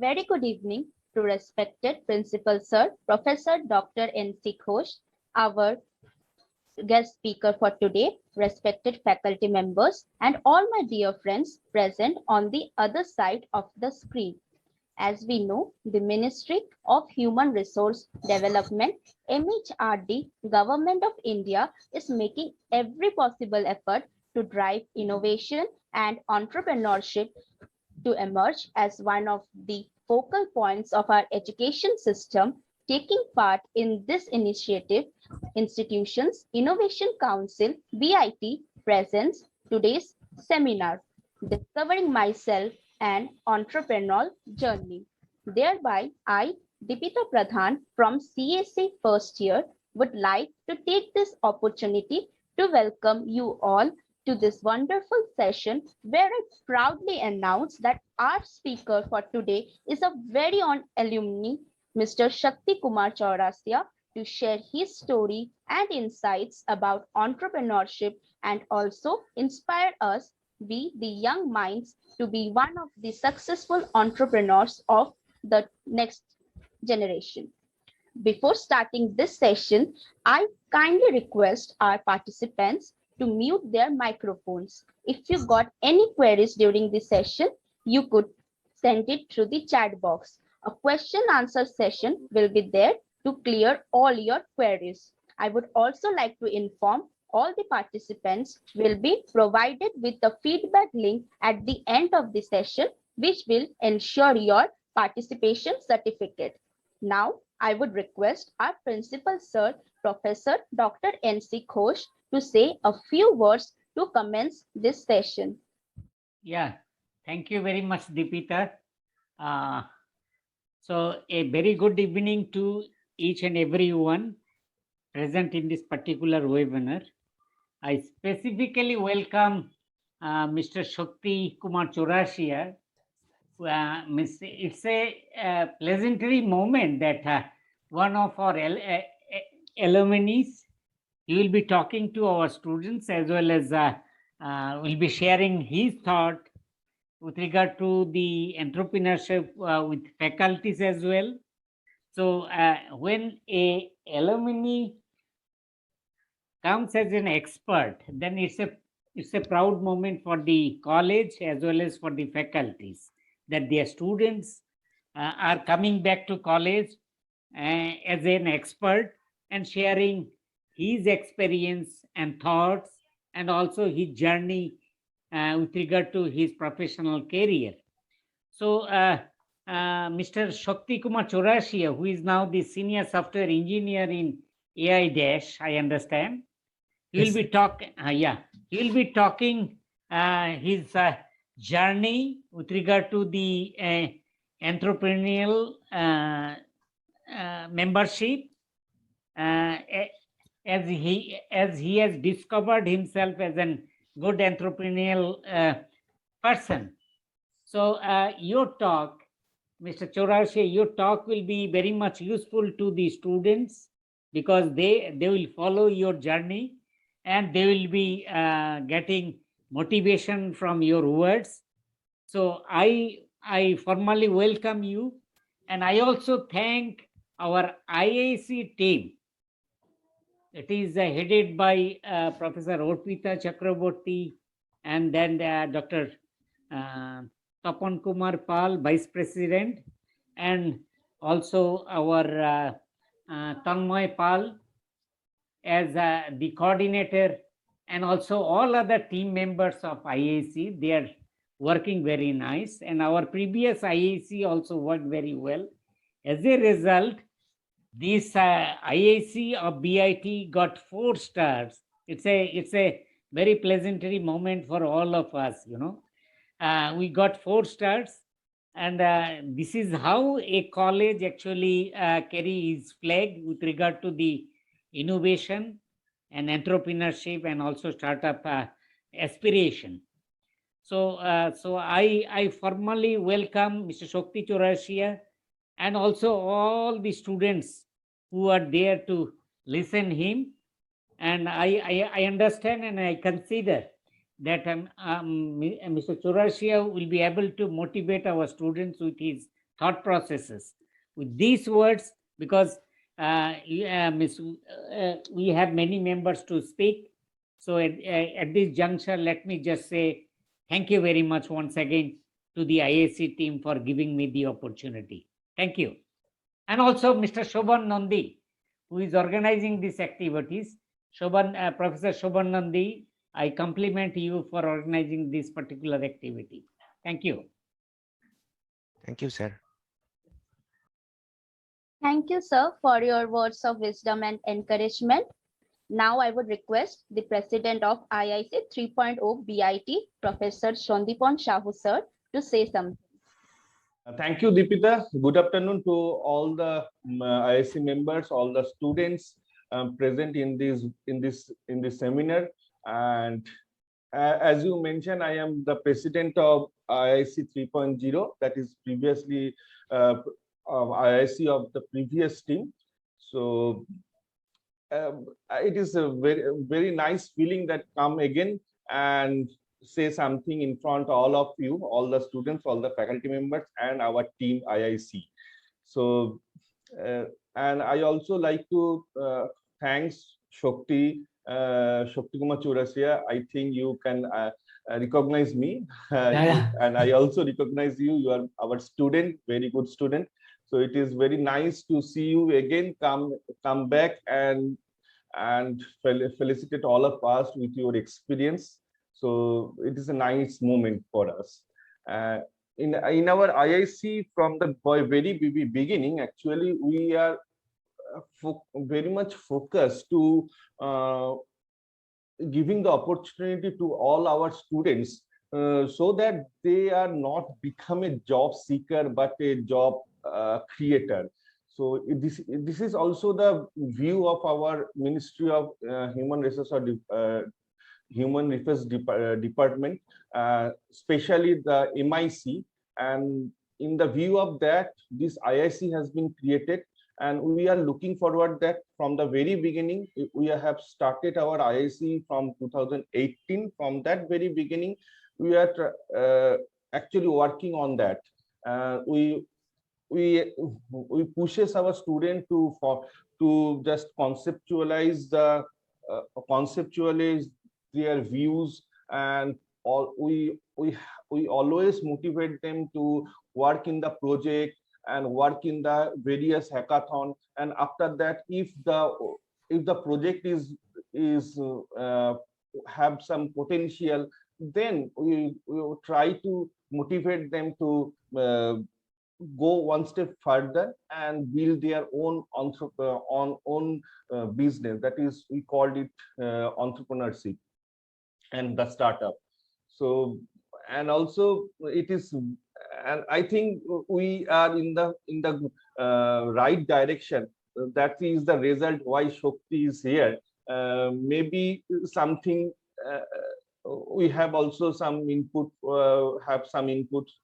very good evening to respected Principal Sir, Professor Dr. N.C. Ghosh, our guest speaker for today, respected faculty members, and all my dear friends present on the other side of the screen. As we know, the Ministry of Human Resource Development, MHRD, Government of India is making every possible effort to drive innovation and entrepreneurship to emerge as one of the focal points of our education system. Taking part in this initiative, Institutions Innovation Council (BIT) presents today's seminar, Discovering Myself and Entrepreneurial Journey. Thereby, I, Deepika Pradhan from CAC first year, would like to take this opportunity to welcome you all to this wonderful session where I proudly announce that our speaker for today is a very own alumni, Mr. Shakti Kumar Chaurasia, to share his story and insights about entrepreneurship and also inspire us, we the young minds, to be one of the successful entrepreneurs of the next generation. Before starting this session, I kindly request our participants to mute their microphones. If you got any queries during this session, you could send it through the chat box. A question answer session will be there to clear all your queries. I would also like to inform all the participants will be provided with the feedback link at the end of the session, which will ensure your participation certificate. Now, I would request our Principal Sir, Professor Dr. N.C. Ghosh, to say a few words to commence this session. Yeah, thank you very much, Deepika. So a very good evening to each and everyone present in this particular webinar. I specifically welcome Mr. Shakti Kumar Chaurasia. It's a pleasantry moment that one of our alumni, he will be talking to our students as well as will be sharing his thought with regard to the entrepreneurship with faculties as well. So when a alumni comes as an expert, then it's a proud moment for the college as well as for the faculties that their students are coming back to college as an expert and sharing his experience and thoughts and also his journey with regard to his professional career. So Mr. Shakti Kumar Chaurasia, who is now the senior software engineer in AI Dash, I understand, he will be talking his journey with regard to the entrepreneurial membership as he has discovered himself as a good entrepreneurial person. So your talk, Mr. Chaurasia, your talk will be very much useful to the students because they will follow your journey and they will be getting motivation from your words. So I formally welcome you, and I also thank our IAC team. It is headed by Professor Orpita Chakraborty and then Dr. Tapan Kumar Pal, Vice President, and also our Tanmoy Pal as the coordinator, and also all other team members of IAC. They are working very nice, and our previous IAC also worked very well. As a result, this IAC of BIT got 4 stars. It's a very pleasantry moment for all of us, you know. We got 4 stars, and this is how a college actually carry its flag with regard to the innovation and entrepreneurship and also startup aspiration. So I formally welcome Mr. Shakti Chaurasia and also all the students who are there to listen him. And I understand and I consider that Mr. Chaurasia will be able to motivate our students with his thought processes. With these words, because we have many members to speak, so at this juncture, let me just say thank you very much once again to the IIC team for giving me the opportunity. Thank you. And also Mr. Shobhan Nandi, who is organizing these activities. Professor Shobhan Nandi, I compliment you for organizing this particular activity. Thank you. Thank you, sir. Thank you, sir, for your words of wisdom and encouragement. Now I would request the President of IIC 3.0 BIT, Professor Shondipan Shahu, sir, to say something. Thank you, Deepika. Good afternoon to all the IIC members, all the students present in this seminar. And as you mentioned, I am the president of IIC 3.0, that is previously IIC of the previous team. So it is a very nice feeling that come again and say something in front of all of you, all the students, all the faculty members, and our team IIC. So, and I also like to thanks Shakti Kumar Chaurasia. I think you can recognize me, and I also recognize you. You are our student, very good student. So it is very nice to see you again, come back and felicitate all of us with your experience. So it is a nice moment for us. In our IIC, from the very beginning, actually, we are very much focused to giving the opportunity to all our students so that they are not become a job seeker, but a job creator. So this is also the view of our Ministry of Human Resources Department, especially the MIC. And in the view of that, this IIC has been created, and we are looking forward that from the very beginning, we have started our IIC from 2018. From that very beginning, we are actually working on that. We pushes our student to just conceptualize their views, and we always motivate them to work in the project and work in the various hackathon. And after that, if the project is have some potential, then we will try to motivate them to go one step further and build their own business. That is, we called it entrepreneurship and the startup. So, and also it is, and I think we are in the right direction. That is the result why Shakti is here. Maybe something we have also some input,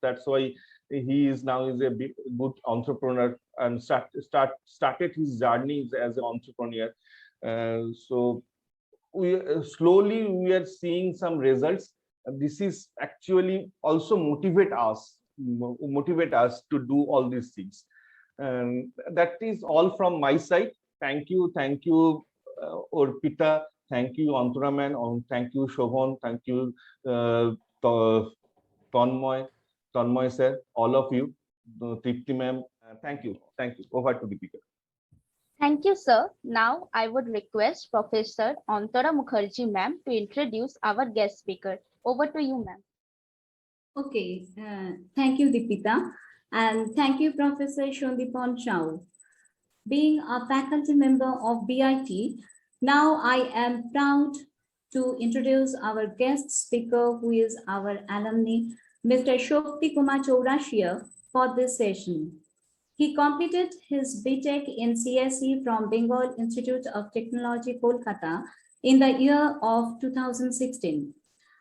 that's why he is now a good entrepreneur and started his journey as an entrepreneur. So we are seeing some results. This is actually also motivate us to do all these things. And that is all from my side. Thank you, Orpita. Thank you, Anturaman. Thank you, Shobhan. Thank you, Tanmoy sir, all of you, Tripti ma'am. Thank you. Over to Deepika. Thank you, sir. Now I would request Professor Antara Mukherjee ma'am to introduce our guest speaker. Over to you, ma'am. Okay, thank you, Deepika, and thank you, Professor Shondipan Shahu. Being a faculty member of BIT, now I am proud to introduce our guest speaker, who is our alumni, Mr. Shakti Kumar Chaurasia, for this session. He completed his BTech in CSE from Bengal Institute of Technology, Kolkata, in the year of 2016.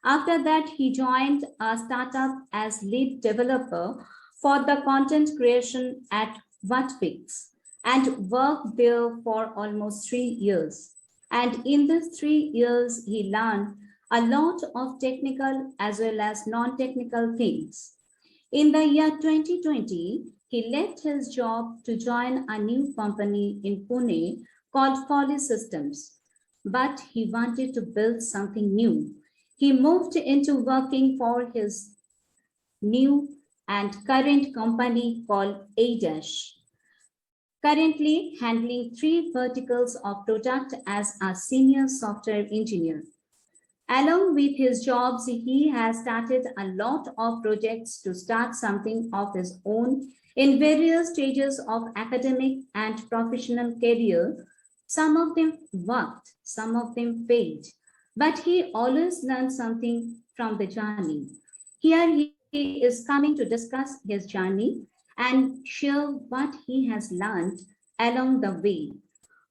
After that, he joined a startup as lead developer for the content creation at Whatpix and worked there for almost 3 years. And in these 3 years, he learned a lot of technical as well as non-technical things. In the year 2020, he left his job to join a new company in Pune called Folly Systems. But he wanted to build something new. He moved into working for his new and current company called ADASH, currently handling 3 verticals of product as a senior software engineer. Along with his jobs, he has started a lot of projects to start something of his own in various stages of academic and professional career. Some of them worked, some of them failed, but he always learned something from the journey. Here he is coming to discuss his journey and share what he has learned along the way.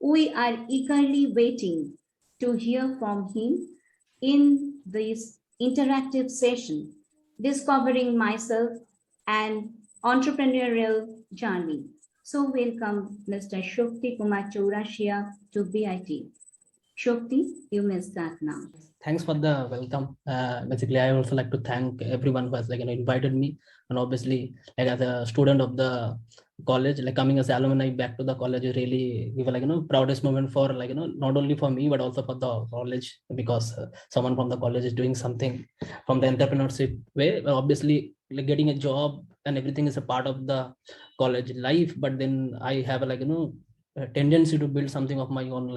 We are eagerly waiting to hear from him in this interactive session, Discovering Myself and Entrepreneurial Journey. So welcome Mr. Shokti Kumar Chaurashia to BIT. Shokti, you may start now. Thanks for the welcome. Basically, I also like to thank everyone who has invited me, and obviously, as a student of the college, coming as alumni back to the college is really give proudest moment for not only for me but also for the college, because someone from the college is doing something from the entrepreneurship way. Obviously, getting a job and everything is a part of the college life, but then I have a tendency to build something of my own,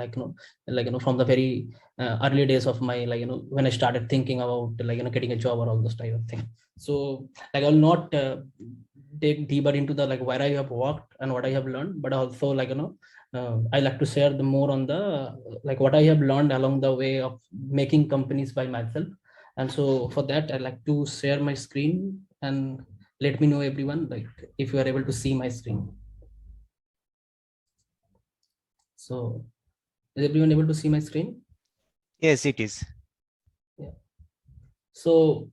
from the very early days of my when I started thinking about getting a job or all those type of thing. So I will not take deeper into the where I have worked and what I have learned, but also I like to share the more on the what I have learned along the way of making companies by myself. And so for that, I like to share my screen and let me know everyone if you are able to see my screen. So is everyone able to see my screen? Yes, it is. Yeah. So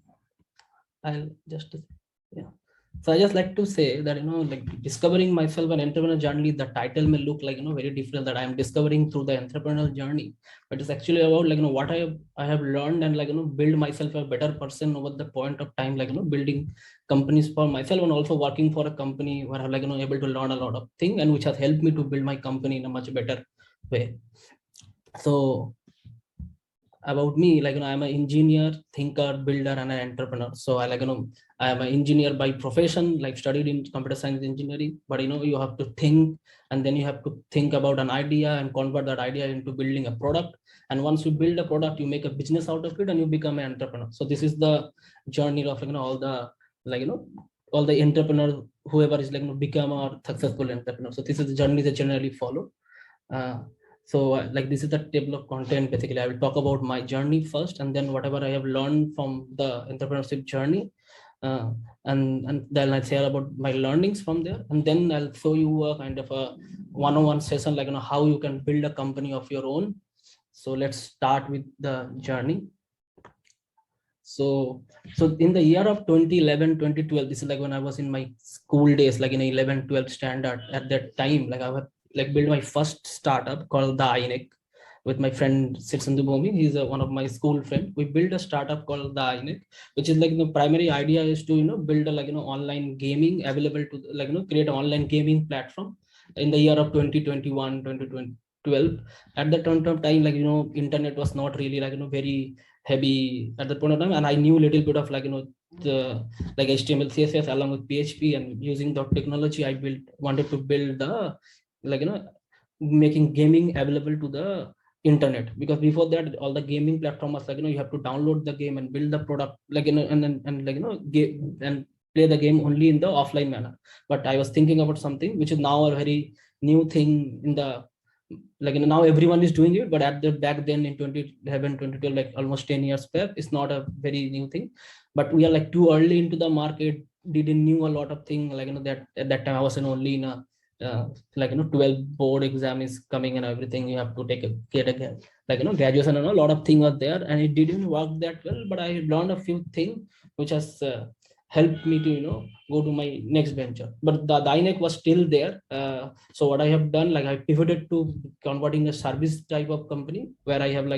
I'll just, yeah. So I just like to say that, discovering myself an entrepreneur journey, the title may look very different, that I am discovering through the entrepreneurial journey, but it's actually about what I have learned and build myself a better person over the point of time, building companies for myself and also working for a company where I'm able to learn a lot of things and which has helped me to build my company in a much better way. So about me, I'm an engineer, thinker, builder, and an entrepreneur. So I I am an engineer by profession, studied in computer science engineering, but you have to think, and then you have to think about an idea and convert that idea into building a product. And once you build a product, you make a business out of it and you become an entrepreneur. So this is the journey of all the all the entrepreneurs, whoever is become a successful entrepreneur. So this is the journey they generally follow. So this is the table of content. Basically, I will talk about my journey first, and then whatever I have learned from the entrepreneurship journey, and then I'll share about my learnings from there, and then I'll show you a kind of a one-on-one session, how you can build a company of your own. So let's start with the journey. So in the year of 2011, 2012, this is when I was in my school days, in 11, 12 standard. At that time, I was build my first startup called the INEC with my friend Sitsandu Bhomi. He's one of my school friend. We built a startup called the INEC, which is the primary idea is to build a online gaming available to create an online gaming platform in the year of 2021, 2012. At that point of time, internet was not really very heavy at that point of time, and I knew a little bit of the HTML, CSS along with PHP, and using that technology, I wanted to build the making gaming available to the internet, because before that all the gaming platform was you have to download the game and build the product and play the game only in the offline manner. But I was thinking about something which is now a very new thing in the now everyone is doing it, but at the back then in 2011, 2012, almost 10 years back, it's not a very new thing. But we are too early into the market, didn't knew a lot of things that at that time I wasn't only in a 12 board exam is coming and everything, you have to get a graduation, and a lot of things are there, and it didn't work that well. But I learned a few things which has helped me to go to my next venture. But the INEC was still there. So what I have done, I pivoted to converting a service type of company where I have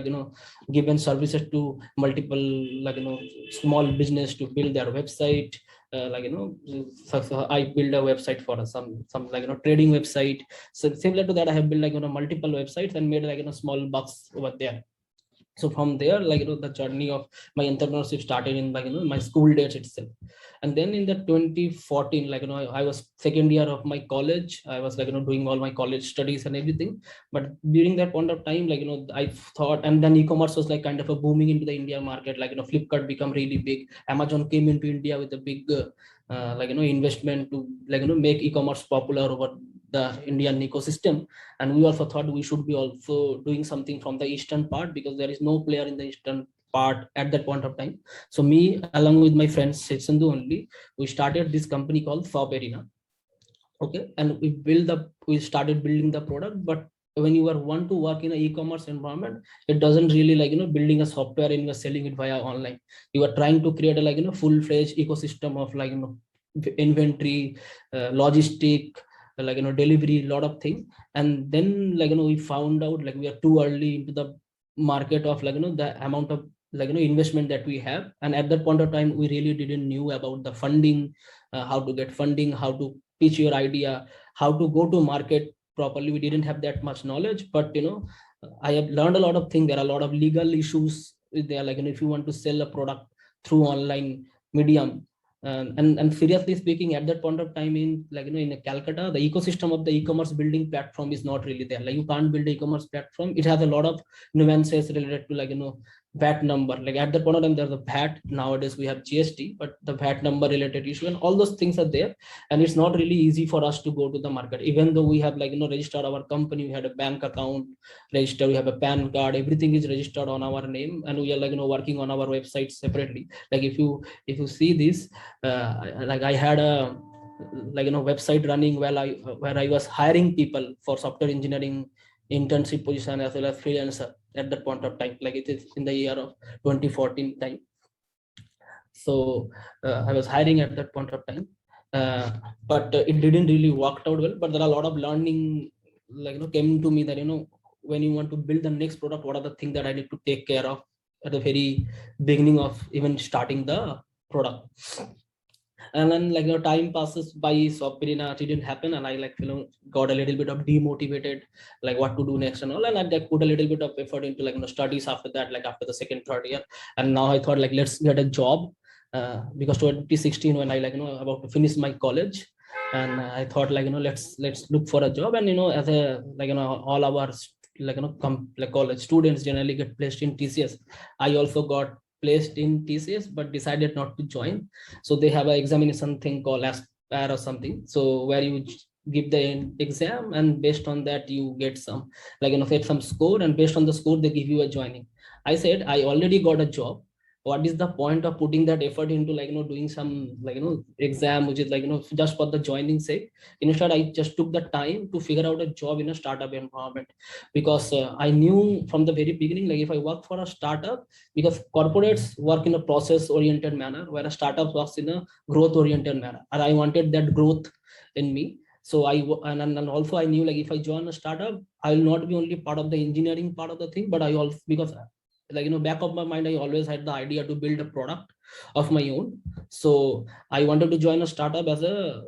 given services to multiple small business to build their website, so I build a website for some trading website. So similar to that, I have built multiple websites and made small bucks over there. So from there, the journey of my entrepreneurship started in my school days itself. And then in the 2014, I was second year of my college. I was doing all my college studies and everything. But during that point of time, I thought, and then e-commerce was kind of a booming into the India market. Flipkart become really big. Amazon came into India with a big investment to make e-commerce popular over the Indian ecosystem. And we also thought we should be also doing something from the eastern part, because there is no player in the eastern part at that point of time. So me, along with my friends Sindhu only, we started this company called Shop Arena. Okay, and we started building the product. But when you want to work in an e-commerce environment, it doesn't really building a software and you're selling it via online. You are trying to create a full-fledged ecosystem of inventory, logistic, delivery, lot of things. And then we found out we are too early into the market of the amount of investment that we have. And at that point of time, we really didn't knew about the funding, how to get funding, how to pitch your idea, how to go to market properly. We didn't have that much knowledge. But I have learned a lot of things. There are a lot of legal issues there, if you want to sell a product through online medium. And seriously speaking, at that point of time in in Calcutta, the ecosystem of the e-commerce building platform is not really there. You can't build an e-commerce platform. It has a lot of nuances related to VAT number. At that point of time, there's a VAT. Nowadays we have GST, but the VAT number related issue and all those things are there. And it's not really easy for us to go to the market, even though we have registered our company. We had a bank account registered, we have a PAN card, everything is registered on our name, and we are working on our website separately. If you see this, I had a website running where I was hiring people for software engineering internship position as well as freelancer at that point of time. It is in the year of 2014 time. So I was hiring at that point of time, but it didn't really work out well. But there are a lot of learning came to me that when you want to build the next product, what are the things that I need to take care of at the very beginning of even starting the product. And then time passes by, Shop Arena didn't happen, and I got a little bit of demotivated, what to do next and all. And I put a little bit of effort into studies after that, after the second, third year. And now I thought let's get a job, because 2016 when I about to finish my college, and I thought let's look for a job. And as a all our college students generally get placed in TCS. I also got placed in TCS, but decided not to join. So they have an examination thing called Aspire or something. So where you give the exam, and based on that you get some set some score, and based on the score they give you a joining. I said I already got a job. What is the point of putting that effort into doing some exam, which is just for the joining sake? Instead, I just took the time to figure out a job in a startup environment, because I knew from the very beginning, if I work for a startup, because corporates work in a process oriented manner, where a startup works in a growth oriented manner, and I wanted that growth in me. So and also I knew if I join a startup, I will not be only part of the engineering part of the thing, but I also, because back of my mind, I always had the idea to build a product of my own. So I wanted to join a startup as a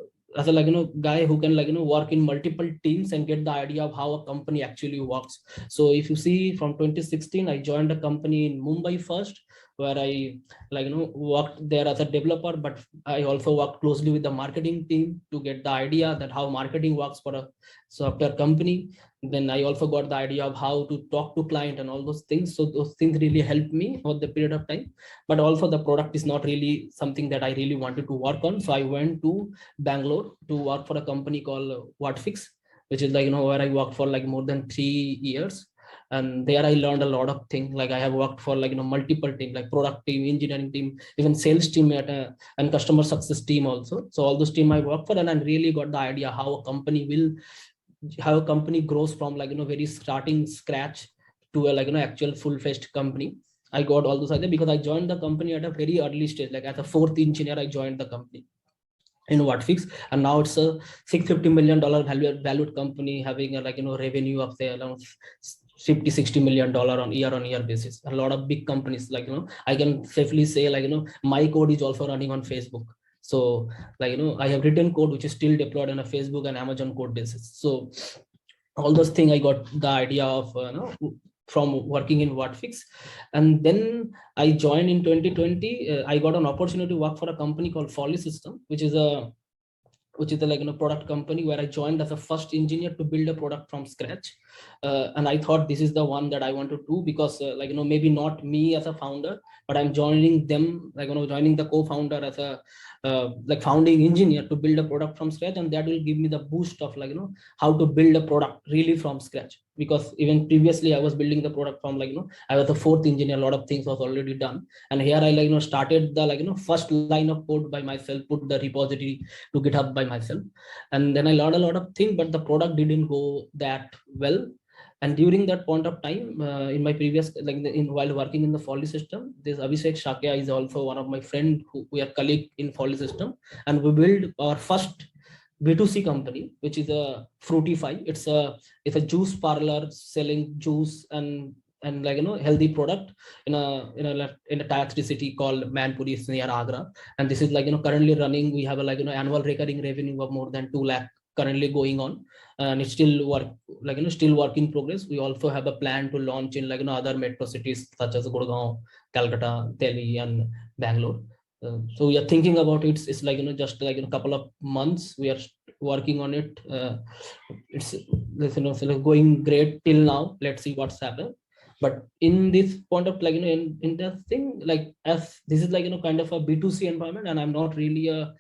guy who can work in multiple teams and get the idea of how a company actually works. So if you see, from 2016 I joined a company in Mumbai first, where I worked there as a developer, but I also worked closely with the marketing team to get the idea that how marketing works for a software company. Then I also got the idea of how to talk to client and all those things. So those things really helped me over the period of time. But also the product is not really something that I really wanted to work on. So I went to Bangalore to work for a company called Whatfix, which is where I worked for more than 3 years. And there I learned a lot of things. I have worked for multiple teams, product team, engineering team, even sales team and customer success team also. So all those team I worked for, and I really got the idea how a company grows from very starting scratch to a actual full-fledged company. I got all those ideas because I joined the company at a very early stage, as a 4th engineer I joined the company in Whatfix, and now it's a $650 million valued company, having a revenue of say around $50-60 million on year basis. A lot of big companies, I can safely say my code is also running on Facebook. So like, I have written code which is still deployed on a Facebook and Amazon code basis. So all those things I got the idea of, from working in Whatfix. And then I joined in 2020. I got an opportunity to work for a company called Folly System, which is a like, product company, where I joined as a first engineer to build a product from scratch. And I thought this is the one that I want to do, because like, maybe not me as a founder, but I'm joining them, like, joining the co-founder as a like founding engineer to build a product from scratch. And that will give me the boost of, like, how to build a product really from scratch. Because even previously I was building the product from, like, I was the fourth engineer, a lot of things was already done. And here I, like, started the, like, first line of code by myself, put the repository to GitHub by myself. And then I learned a lot of things, but the product didn't go that well. And during that point of time, in my previous, like, while working in the Folly System, this Abhishek Shakya is also one of my friend who we are colleague in Folly System. And we built our first B2C company, which is a Fruitify. It's a juice parlor selling juice and like, healthy product in a tier 3 city called Manpuri. It's near Agra. And this is, like, currently running. We have a, like, annual recurring revenue of more than 2 lakh currently going on, and it's still work, like, still work in progress. We also have a plan to launch in, like, other metro cities such as Gurgaon, Calcutta, Delhi, and Bangalore. So we are thinking about it. It's like, just like in a couple of months we are working on it. It's, so going great till now. Let's see what's happened. But in this point of, like, in the thing, like, as this is, like, kind of a B2C environment, and I'm not really a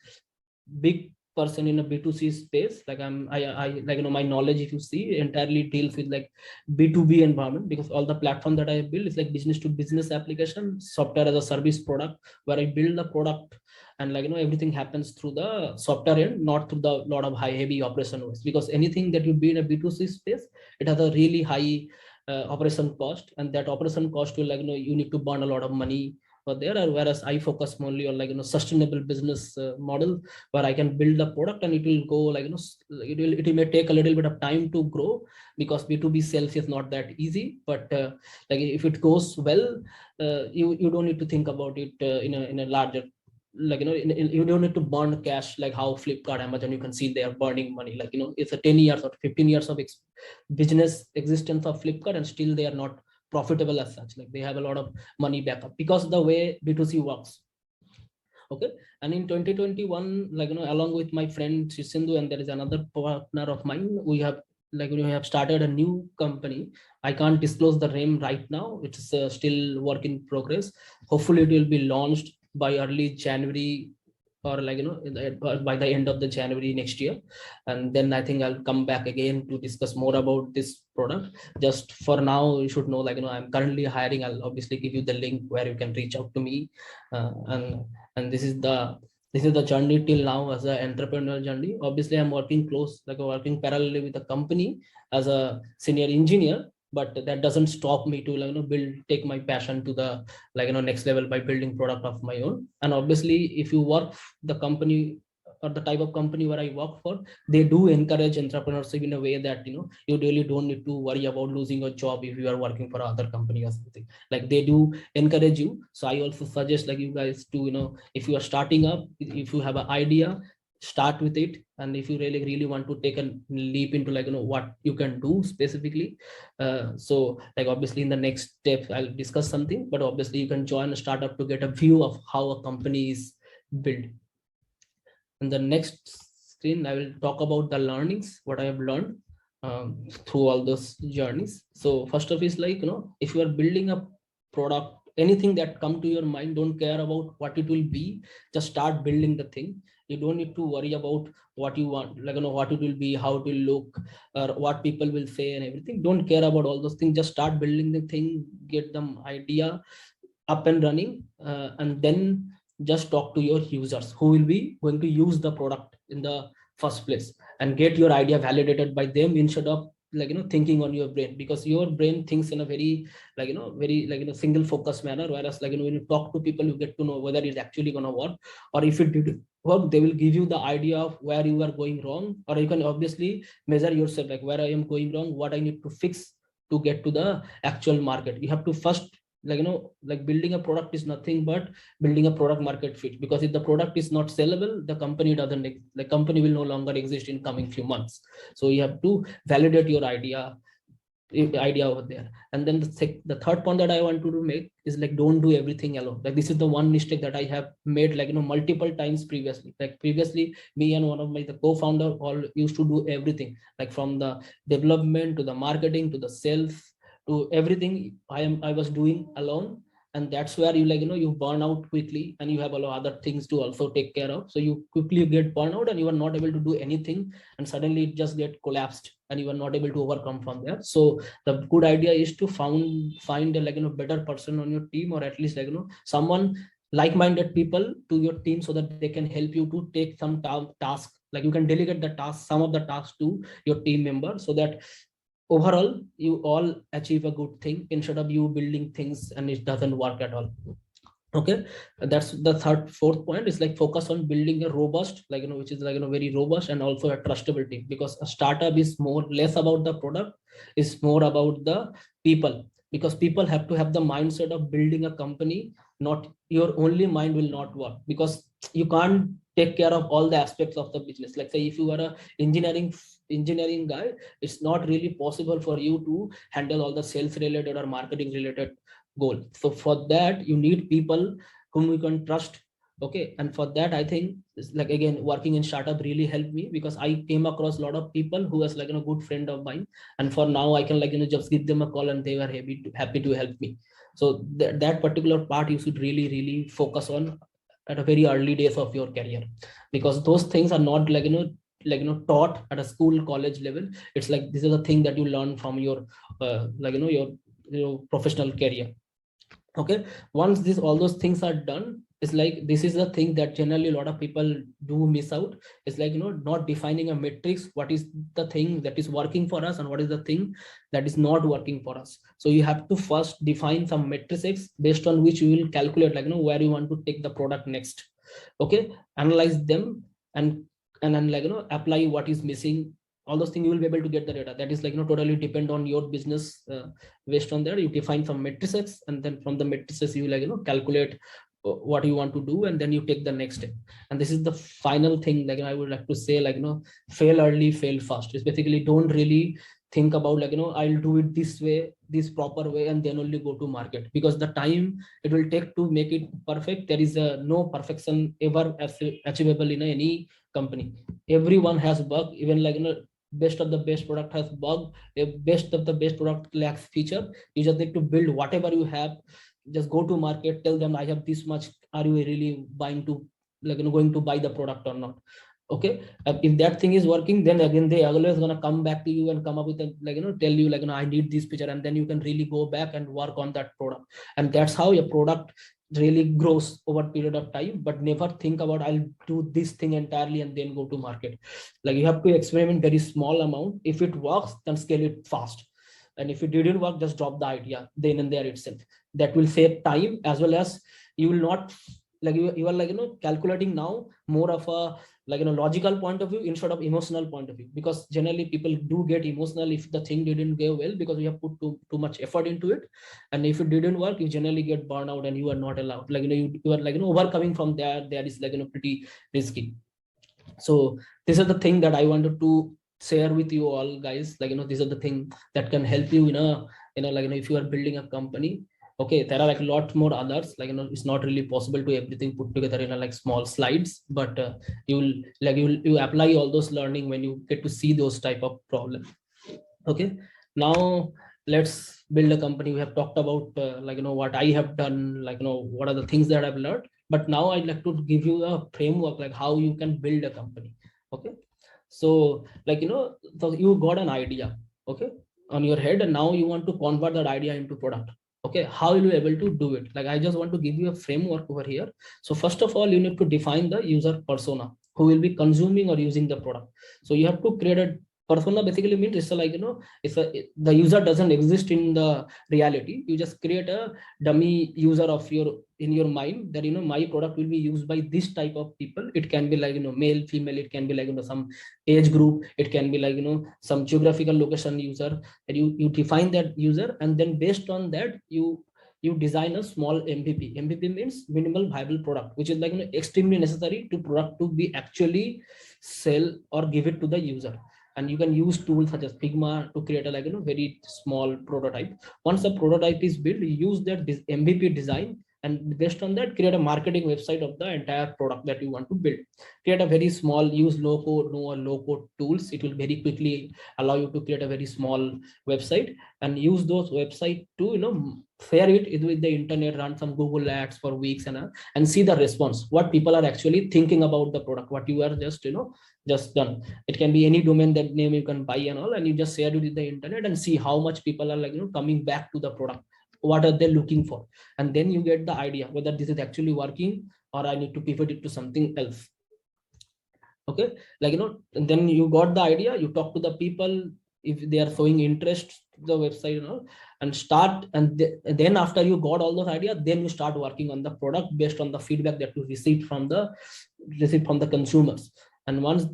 big person in a B2C space. Like, I like, my knowledge, if you see, entirely deals with, like, B2B environment, because all the platform that I build is like business to business application, software as a service product, where I build the product, and, like, everything happens through the software end, not through the lot of heavy operation works. Because anything that you build in a B2C space, it has a really high operation cost, and that operation cost will, like, you need to burn a lot of money for there. Whereas I focus only on, like, sustainable business model, where I can build the product and it will go, like, it may take a little bit of time to grow, because B2B sales is not that easy. But like, if it goes well, you don't need to think about it in a larger, like, you don't need to burn cash like how Flipkart, Amazon, you can see they are burning money. Like, it's a 10 years or 15 years of business existence of Flipkart, and still they are not profitable as such. Like, they have a lot of money backup, because the way B2C works. Okay. And in 2021, like, along with my friend Shishindu, and there is another partner of mine, we have, like, we have started a new company. I can't disclose the name right now. It's still work in progress. Hopefully it will be launched by early January, or, like, by the end of the January next year. And then I think I'll come back again to discuss more about this product. Just for now, you should know, like, I'm currently hiring. I'll obviously give you the link where you can reach out to me. And this is the journey till now as an entrepreneurial journey. Obviously, I'm working working parallelly with the company as a senior engineer, but that doesn't stop me to, like, take my passion to the, like, next level by building product of my own. And obviously, if you work the company or the type of company where I work for, they do encourage entrepreneurship in a way that, you really don't need to worry about losing a job if you are working for other company or something. Like, they do encourage you. So I also suggest, like, you guys to, if you are starting up, if you have an idea, start with it. And if you really want to take a leap into, like, what you can do specifically, so, like, obviously in the next step I'll discuss something, but obviously you can join a startup to get a view of how a company is built. In the next screen, I will talk about the learnings, what I have learned through all those journeys. So first of is, like, if you are building a product, anything that come to your mind, don't care about what it will be, just start building the thing. You don't need to worry about what you want, like, what it will be, how it will look, or what people will say and everything. Don't care about all those things. Just start building the thing, get them idea up and running, and then just talk to your users who will be going to use the product in the first place, and get your idea validated by them, instead of, like, thinking on your brain, because your brain thinks in a very, like, very, like, single focus manner. Whereas, like, when you talk to people, you get to know whether it's actually going to work, or if it did work, they will give you the idea of where you are going wrong, or you can obviously measure yourself, like, where I am going wrong, what I need to fix to get to the actual market. You have to first like like building a product is nothing but building a product market fit, because if the product is not sellable, the company doesn't the company will no longer exist in coming few months. So you have to validate your idea over there. And then the third point that I want to make is like, don't do everything alone. Like this is the one mistake that I have made, like multiple times previously. Like previously, me and one of my the co-founder all used to do everything, like from the development to the marketing to the sales to everything. I was doing alone, and that's where you you burn out quickly, and you have a lot of other things to also take care of. So you quickly get burned out, and you are not able to do anything, and suddenly it just get collapsed, and you are not able to overcome from there. So the good idea is to find a better person on your team, or at least someone like-minded people to your team, so that they can help you to take some task. Like you can delegate the task, some of the tasks to your team member, so that overall you all achieve a good thing, instead of you building things and it doesn't work at all. Okay, that's the fourth point is like focus on building a robust, which is very robust and also a trustable team, because a startup is more less about the product, is more about the people, because people have to have the mindset of building a company. Not your only mind will not work, because you can't take care of all the aspects of the business. Like say if you are a engineering guy, it's not really possible for you to handle all the sales related or marketing related goal. So for that you need people whom you can trust. Okay, and for that I think like again working in startup really helped me, because I came across a lot of people who was like a good friend of mine, and for now I can just give them a call and they were happy to help me. So that particular part you should really focus on at a very early days of your career, because those things are not taught at a school college level. It's like this is a thing that you learn from your your professional career. Okay, once all those things are done, it's like this is the thing that generally a lot of people do miss out. It's like not defining a matrix, what is the thing that is working for us and what is the thing that is not working for us. So you have to first define some matrices based on which you will calculate where you want to take the product next. Okay, analyze them and then apply what is missing. All those things you will be able to get the data. That is totally depend on your business. Based on that you define some matrices, and then from the matrices you calculate what you want to do, and then you take the next step. And this is the final thing I would like to say, fail early, fail fast. It's basically don't really think about I'll do it this way, this proper way, and then only go to market, because the time it will take to make it perfect, there is no perfection ever achievable in any company. Everyone has bug, even best of the best product has bug. Best of the best product lacks feature. You just need to build whatever you have, just go to market, tell them I have this much, are you really buying to going to buy the product or not? Okay, if that thing is working, then again they are always gonna come back to you and come up with a tell you I need this feature, and then you can really go back and work on that product. And that's how your product really grows over a period of time. But never think about I'll do this thing entirely and then go to market. You have to experiment very small amount. If it works, then scale it fast, and if it didn't work, just drop the idea then and there itself. That will save time, as well as you will not you are calculating now more of a logical point of view instead of emotional point of view, because generally people do get emotional if the thing didn't go well, because we have put too much effort into it. And if it didn't work, you generally get burned out and you are not allowed, you are overcoming from there is pretty risky. So this is the thing that I wanted to share with you all guys. These are the thing that can help you if you are building a company. Okay, there are a lot more others, it's not really possible to everything put together in small slides, but you apply all those learning when you get to see those type of problems. Okay, now let's build a company. We have talked about what I have done, what are the things that I've learned, but now I'd like to give you a framework how you can build a company. Okay, so so you got an idea, okay, on your head, and now you want to convert that idea into product. Okay, how will you able to do it? I just want to give you a framework over here. So first of all, you need to define the user persona who will be consuming or using the product. So you have to create a persona. Basically means it's the user doesn't exist in the reality. You just create a dummy user of in your mind that my product will be used by this type of people. It can be male, female, it can be some age group, it can be some geographical location user, and you define that user, and then based on that you you design a small MVP. MVP means minimal viable product, which is like, you know, extremely necessary to product to be actually sell or give it to the user. And you can use tools such as Figma to create a, like, you know, very small prototype. Once the prototype is built, you use that this MVP design, and based on that, create a marketing website of the entire product that you want to build. Create a very small, use low code, no or low code tools. It will very quickly allow you to create a very small website, and use those website to, you know, share it with the internet, run some Google ads for weeks, and see the response, what people are actually thinking about the product, what you are just, you know, just done. It can be any domain that name you can buy and all, and you just share it with the internet and see how much people are, like, you know, coming back to the product, what are they looking for. And then you get the idea whether this is actually working or I need to pivot it to something else. Okay, like, you know, and then you got the idea, you talk to the people, if they are showing interest the website and all, and start, and then after you got all those ideas, then you start working on the product based on the feedback that you received from the consumers. And once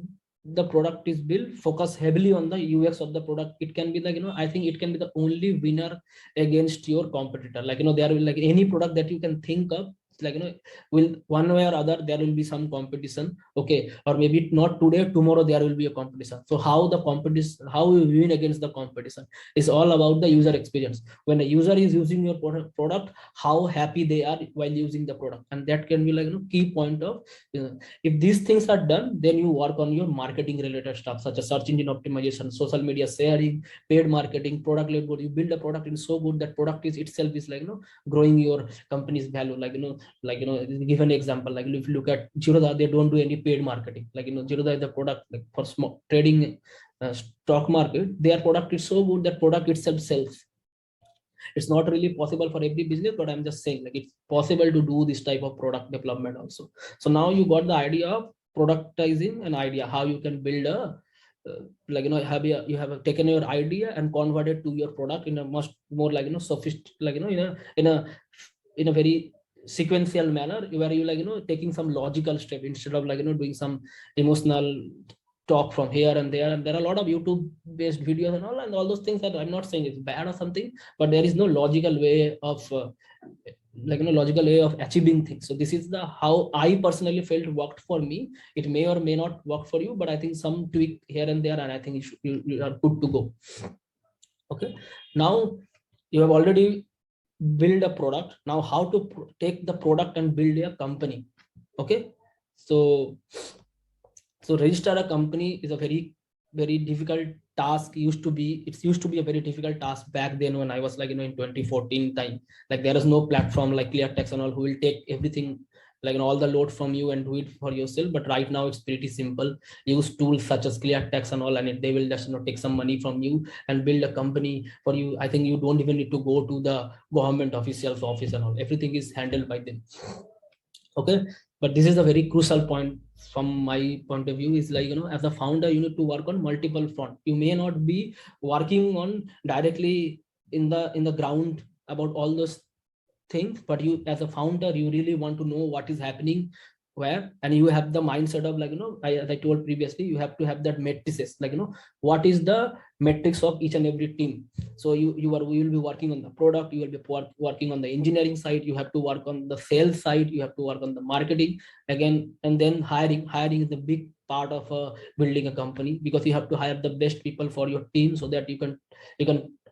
the product is built, focus heavily on the UX of the product. It can be like, you know, I think it can be the only winner against your competitor. Like, you know, there will, like, any product that you can think of, like, you know, will one way or other there will be some competition. Okay, or maybe not today, tomorrow there will be a competition. So how the competition, how you win against the competition is all about the user experience. When a user is using your product, how happy they are while using the product, and that can be, like, you know, key point of, you know, if these things are done, then you work on your marketing related stuff such as search engine optimization, social media sharing, paid marketing, product led growth. You build a product in so good that product is itself is, like, you know, growing your company's value. Like, you know, give an example, like, if you look at Zerodha, they don't do any paid marketing. Like, you know, Zerodha is the product, like, for small trading, stock market. Their product is so good that product itself sells. It's not really possible for every business, but I'm just saying, like, it's possible to do this type of product development also. So now you got the idea of productizing an idea, how you can build a, like, you know, you have taken your idea and converted to your product in a much more, like, you know, sophisticated, like, you know, in a very sequential manner, where you, like, you know, taking some logical step instead of, like, you know, doing some emotional talk from here and there. And there are a lot of YouTube based videos and all those things that I'm not saying it's bad or something, but there is no logical way of like, you know, logical way of achieving things. So this is the how I personally felt worked for me. It may or may not work for you, but I think some tweak here and there, and I think you are good to go. Okay, now you have already build a product. Now how to take the product and build a company. Okay, so register a company is a very, very difficult task. It used to be a very difficult task back then when I was, like, you know, in 2014 time. Like, there is no platform like ClearText and all who will take everything, like, you know, all the load from you and do it for yourself. But right now it's pretty simple. Use tools such as ClearText and all, and they will just, you know, take some money from you and build a company for you. I think you don't even need to go to the government official's office and all. Everything is handled by them. Okay, but this is a very crucial point from my point of view, is, like, you know, as a founder, you need to work on multiple fronts. You may not be working on directly in the ground about all those things, but you, as a founder, you really want to know what is happening where, and you have the mindset of, like, you know, as I told previously, you have to have that matrices, like, you know, what is the metrics of each and every team. So you will be working on the product, you will be working on the engineering side, you have to work on the sales side, you have to work on the marketing again, and then hiring is the big part of building a company, because you have to hire the best people for your team, so that you can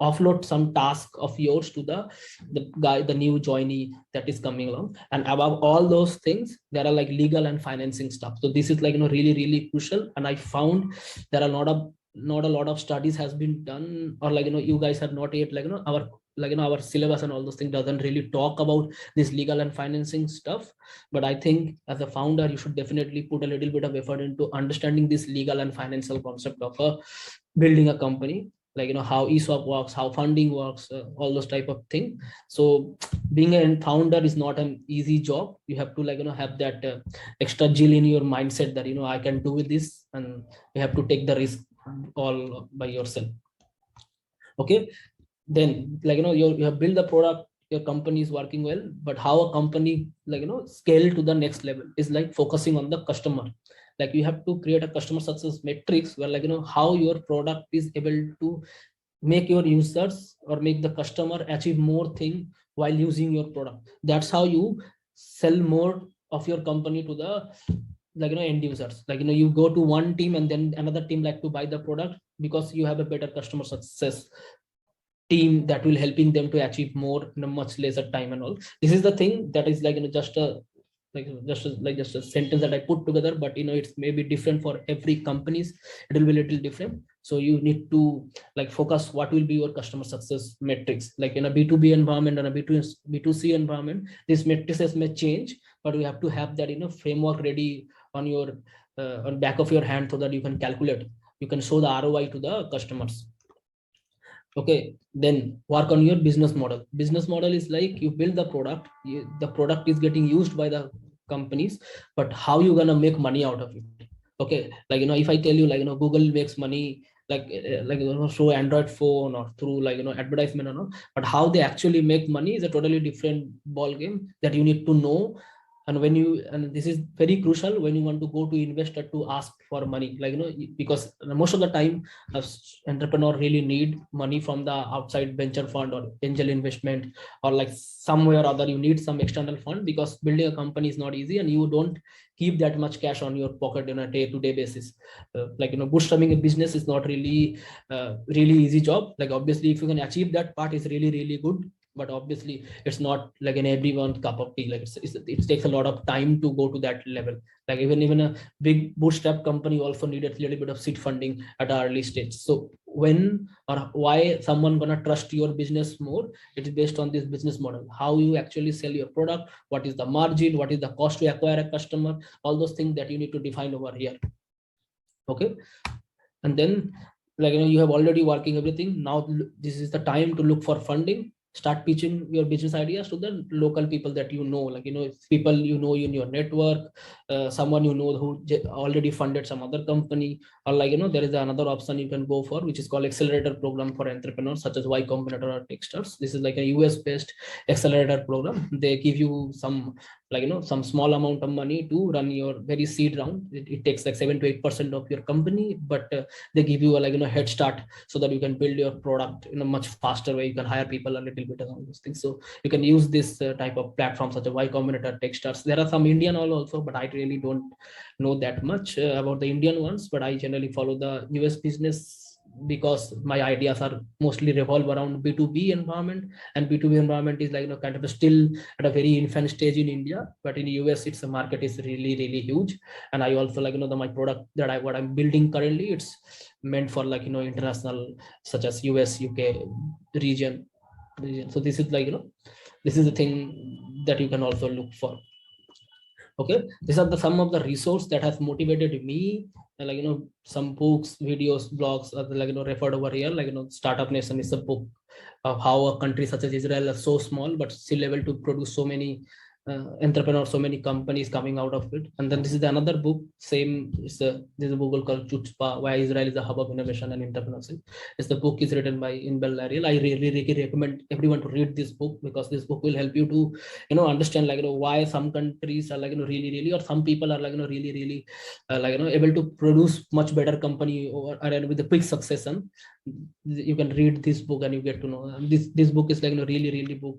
offload some task of yours to the new joinee that is coming along. And above all those things, there are, like, legal and financing stuff. So this is, like, you know, really, really crucial. And I found there are not a lot of studies has been done, or, like, you know, you guys are not yet, like, you know, our syllabus and all those things doesn't really talk about this legal and financing stuff. But I think as a founder, you should definitely put a little bit of effort into understanding this legal and financial concept of building a company, like, you know, how ESOP works, how funding works, all those type of thing. So being a founder is not an easy job. You have to, like, you know, have that extra zeal in your mindset that, you know, I can do this, and you have to take the risk all by yourself. Okay, then, like, you know, you have built the product, your company is working well, but how a company, like, you know, scale to the next level is, like, focusing on the customer. Like, you have to create a customer success matrix where, like, you know, how your product is able to make your users or make the customer achieve more thing while using your product. That's how you sell more of your company to the end users. You go to one team and then another team like to buy the product because you have a better customer success team that will helping them to achieve more in a much lesser time and all. This is the thing that is just a just a sentence that I put together, but it's maybe different for every companies. It will be a little different. So you need to focus what will be your customer success metrics. Like in a B2B environment and a B2C environment, these metrics may change, but we have to have that framework ready on your on back of your hand so that you can calculate, you can show the ROI to the customers. Okay, then work on your business model. Business model is like you build the product, the product is getting used by the companies, but how you gonna make money out of it? Okay, if I tell you Google makes money through Android phone or through advertisement or not, but how they actually make money is a totally different ball game that you need to know. And this is very crucial when you want to go to investor to ask for money, because most of the time entrepreneur really need money from the outside venture fund or angel investment, or somewhere or other you need some external fund, because building a company is not easy and you don't keep that much cash on your pocket on a day-to-day basis. Bootstrapping a business is not really really easy job. Obviously if you can achieve that part is really, really good, but obviously it's not like an everyone cup of tea. It takes a lot of time to go to that level. Even a big bootstrap company also need a little bit of seed funding at an early stage. So when or why someone gonna trust your business more, it's based on this business model, how you actually sell your product, what is the margin, what is the cost to acquire a customer, all those things that you need to define over here. Okay, and then you have already working everything. Now this is the time to look for funding. Start pitching your business ideas to the local people that people in your network, someone who already funded some other company, or there is another option you can go for, which is called accelerator program for entrepreneurs, such as Y Combinator or Techstars. This is like a US based accelerator program. They give you some some small amount of money to run your very seed round. It takes 7 to 8% of your company, but they give you a head start so that you can build your product in a much faster way. You can hire people a little bit and all those things. So you can use this type of platform such as Y Combinator, Techstars. There are some Indian also, but I really don't know that much about the Indian ones, but I generally follow the US business because my ideas are mostly revolve around B2B environment, and B2B environment is kind of still at a very infant stage in India, but in the US it's a market is really, really huge. And I also my product that what I'm building currently, it's meant for international, such as US, UK region. So this is this is the thing that you can also look for. Okay, these are some of the resources that has motivated me, some books, videos, blogs are referred over here. Startup Nation is a book of how a country such as Israel is so small but still able to produce so many entrepreneurs, so many companies coming out of it. And then this is another book, same this is a book called Chutzpah, Why Israel is a Hub of Innovation and Entrepreneurship. The book is written by Inbel Ariel. I really recommend everyone to read this book, because this book will help you to understand why some countries are really, or some people are really able to produce much better company or with a quick succession. You can read this book and you get to know. This book is really book.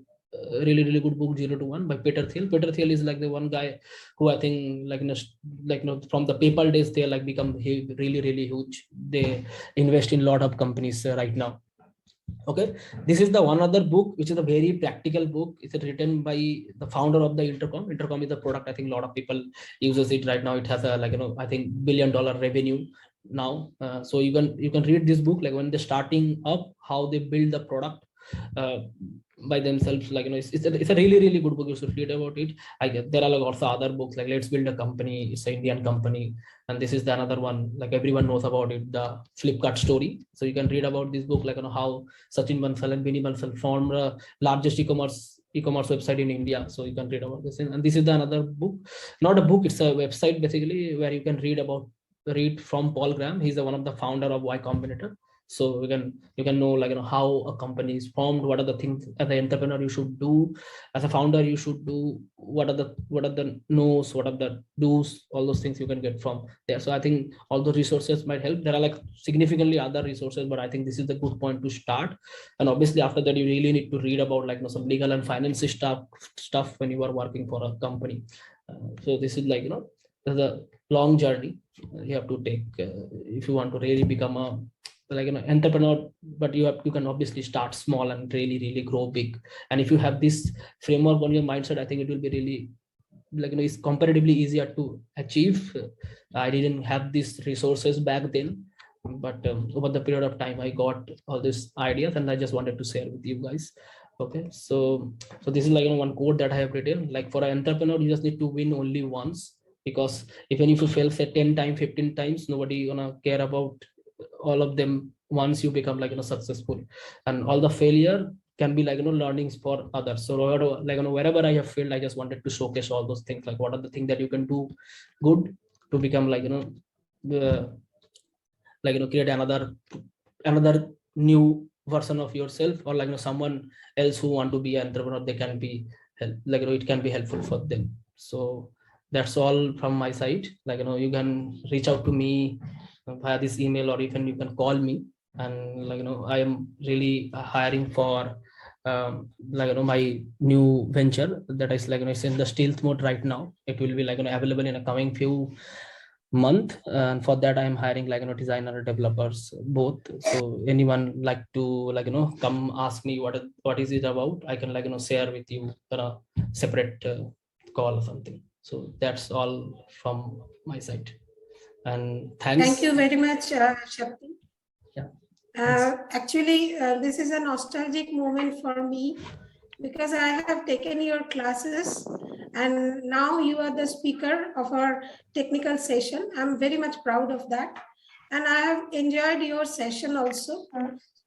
Really good book, 0 to 1 by Peter Thiel. Peter Thiel is the one guy who I think from the PayPal days they become really huge. They invest in a lot of companies right now. Okay, this is the one other book which is a very practical book. It's written by the founder of the Intercom. Intercom is a product I think a lot of people uses it right now. It has a I think $1 billion revenue now. So you can read this book when they're starting up, how they build the product by themselves. It's a really good book. You should read about it. There are also other books Let's Build a Company. It's an Indian company, and this is the another one everyone knows about it, the Flipkart story. So you can read about this book how Sachin Bansal and Vinny Bansal formed the largest e-commerce website in India. So you can read about this. And this is the another book, not a book, it's a website basically where you can read from Paul Graham. He's one of the founder of Y Combinator. So you can know like how a company is formed, what are the things as an entrepreneur you should do, as a founder you should do, what are the no's, what are the do's, all those things you can get from there. So I think all those resources might help. There are like significantly other resources, but I think this is the good point to start. And obviously after that you really need to read about like some legal and finance stuff when you are working for a company. So this is like there's a long journey you have to take if you want to really become a entrepreneur. But you can obviously start small and really grow big. And if you have this framework on your mindset, I think it will be really it's comparatively easier to achieve. I didn't have these resources back then, but over the period of time I got all these ideas and I just wanted to share with you guys. Okay, so this is like one quote that I have written, like for an entrepreneur you just need to win only once, because even if you fail say 10 times 15 times, nobody gonna care about all of them once you become successful. And all the failure can be learnings for others. So wherever I have failed, I just wanted to showcase all those things, like what are the things that you can do good to become create another new version of yourself, or someone else who want to be an entrepreneur, they can be it can be helpful for them. So that's all from my side. You can reach out to me via this email, or even you can call me. And I am really hiring for my new venture that is it's in the stealth mode right now. It will be available in a coming few month, and for that I am hiring designer developers both. So anyone like to come ask me what is it about, I can share with you on a separate call or something. So that's all from my side, and thanks. Thank you very much, Shakti. Yeah. Actually, this is a nostalgic moment for me, because I have taken your classes and now you are the speaker of our technical session. I'm very much proud of that. And I have enjoyed your session also.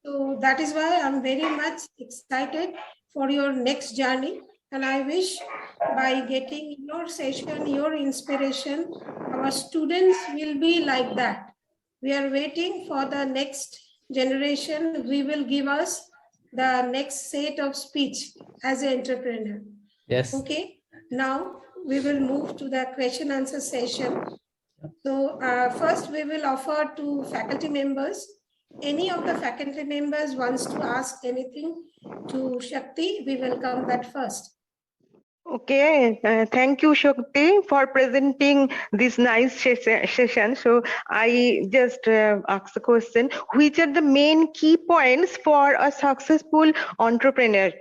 So that is why I'm very much excited for your next journey. And I wish by getting your session, your inspiration, our students will be like that. We are waiting for the next generation who will give us the next set of speech as an entrepreneur. Yes. Okay, now we will move to the question answer session. So first we will offer to faculty members. Any of the faculty members wants to ask anything to Shakti, we welcome that first. Okay, thank you, Shakti, for presenting this nice session. So I just asked the question, which are the main key points for a successful entrepreneur?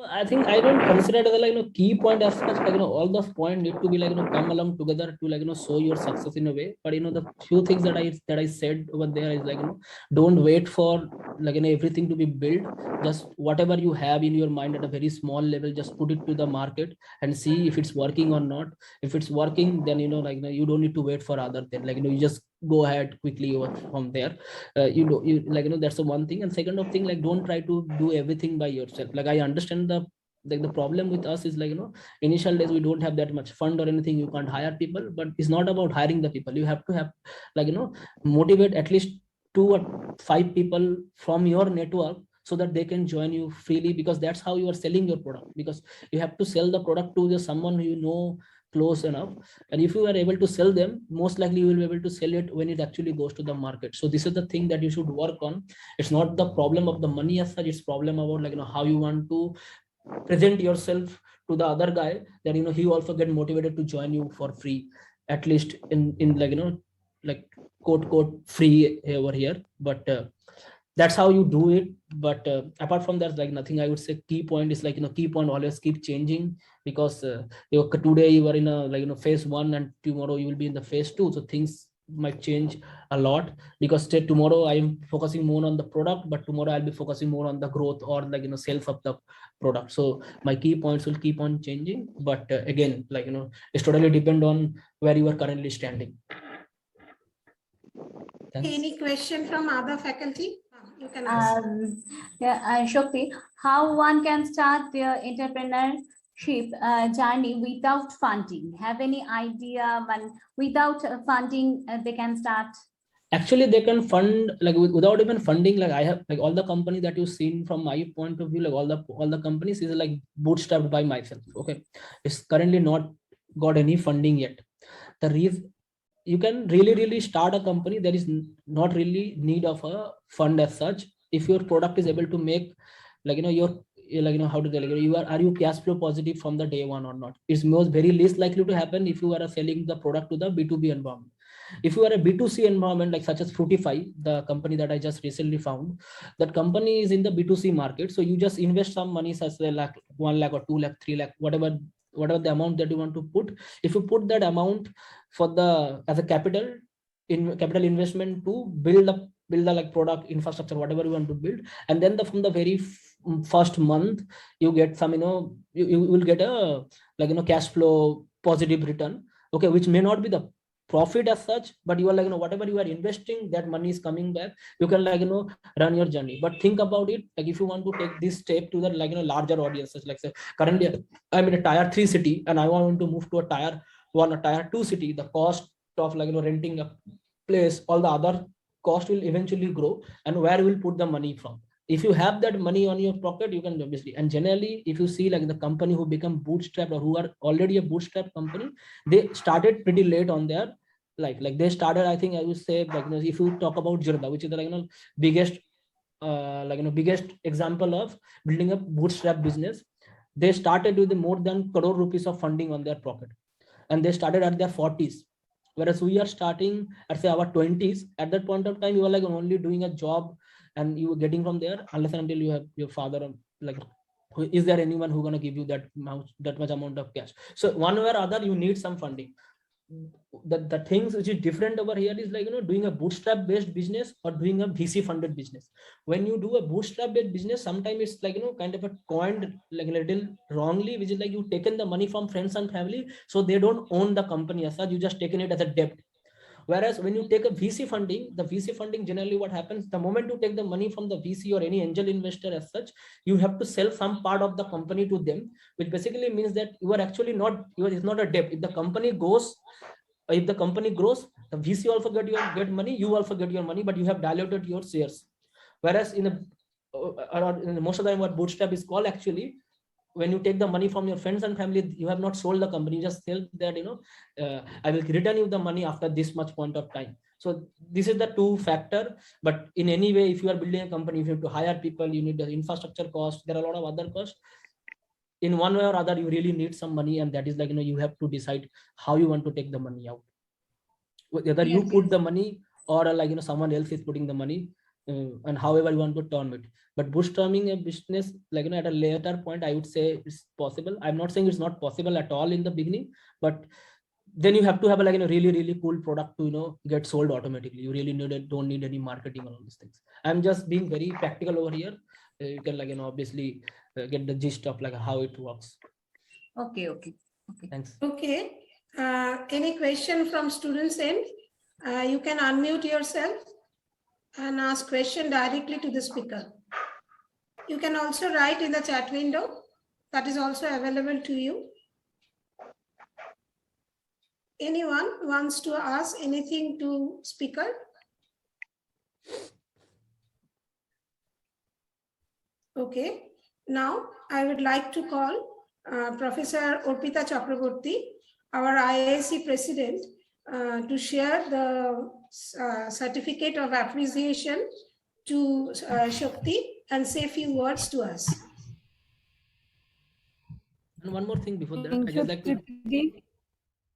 I think I don't consider it as key point as such. All those points need to be come along together to show your success in a way. But the few things that I said over there is don't wait for everything to be built. Just whatever you have in your mind at a very small level, just put it to the market and see if it's working or not. If it's working, then you don't need to wait for other things. You just go ahead quickly from there. That's the one thing. And second of thing, don't try to do everything by yourself. I understand the problem with us is initial days we don't have that much fund or anything, you can't hire people. But it's not about hiring the people, you have to have motivate at least 2 or 5 people from your network so that they can join you freely, because that's how you are selling your product. Because you have to sell the product to someone who close enough, and if you are able to sell them, most likely you will be able to sell it when it actually goes to the market. So this is the thing that you should work on. It's not the problem of the money as such, it's problem about how you want to present yourself to the other guy, that he also get motivated to join you for free, at least in quote free over here. But that's how you do it. But apart from that, nothing I would say. Key point is key point always keep changing, because today you are in a phase 1 and tomorrow you will be in the phase 2, so things might change a lot. Because tomorrow I am focusing more on the product, but tomorrow I'll be focusing more on the growth or sales of the product. So my key points will keep on changing, but again it's totally depend on where you are currently standing. Thanks. Any question from other faculty? You can ask. Shakti, how one can start their entrepreneurship journey without funding? Have any idea when without funding they can start Actually they can fund like without even funding. Like I have like all the company that you've seen from my point of view, like all the companies is like bootstrapped by myself. Okay, it's currently not got any funding yet. The reason you can really start a company, there is not really need of a fund as such. If your product is able to make like you're like how to tell you are you cash flow positive from the day one or not. It's most very least likely to happen if you are selling the product to the B2B environment. If you are a B2C environment, like such as Fruitify, the company that I just recently found, that company is in the B2C market. So you just invest some money, such as like 1 lakh or 2 lakh, 3 lakh, whatever the amount that you want to put. If you put that amount for the as a capital investment to build the like product infrastructure, whatever you want to build, and then from the very first month you get some you will get a like cash flow positive return. Okay, which may not be the profit as such, but you are like whatever you are investing, that money is coming back. You can like run your journey. But think about it, like if you want to take this step to the like larger audiences, like say currently I'm in a tier 3 city and I want to move to a tier 1 or tier 2 city. The cost of like renting a place, all the other cost will eventually grow, and where will put the money from? If you have that money on your pocket, you can obviously. And generally if you see like the company who become bootstrapped or who are already a bootstrap company, they started pretty late on their like they started, I think I would say, like if you talk about Jirda, which is the like biggest biggest example of building a bootstrap business. They started with more than crore rupees of funding on their pocket, and they started at their 40s, whereas we are starting at say our 20s. At that point of time you are like only doing a job, and you are getting from there unless and until you have your father, like is there anyone who gonna give you that much amount of cash? So one way or other you need some funding. The things which is different over here is like doing a bootstrap based business or doing a VC funded business. When you do a bootstrap based business, sometimes it's like kind of a coined like a little wrongly, which is like you taken the money from friends and family, so they don't own the company as such, you just taken it as a debt. Whereas when you take a VC funding, the VC funding, generally what happens, the moment you take the money from the VC or any angel investor as such, you have to sell some part of the company to them, which basically means that you are actually not, it's not a debt. If the company grows, the VC also get money, you also get your money, but you have diluted your shares. Whereas in most of the time what bootstrap is called, actually, when you take the money from your friends and family, you have not sold the company, you just tell that I will return you the money after this much point of time. So this is the two factor. But in any way, if you are building a company, if you have to hire people, you need the infrastructure cost, there are a lot of other costs. In one way or other you really need some money, and that is like you have to decide how you want to take the money out, whether you put the money or like someone else is putting the money, and however you want to turn it. But bootstrapping a business like at a later point, I would say it's possible. I'm not saying it's not possible at all in the beginning, but then you have to have a like really cool product to get sold automatically. You really don't need any marketing or all these things. I'm just being very practical over here. You can like obviously get the gist of like how it works. Okay. Thanks. Okay. Any question from students' end? You can unmute yourself and ask question directly to the speaker. You can also write in the chat window, that is also available to you. Anyone wants to ask anything to speaker? Okay, now I would like to call Professor Arpita Chakraborty, our IISc president, to share the certificate of appreciation to Shakti and say a few words to us. And one more thing before that, I just like to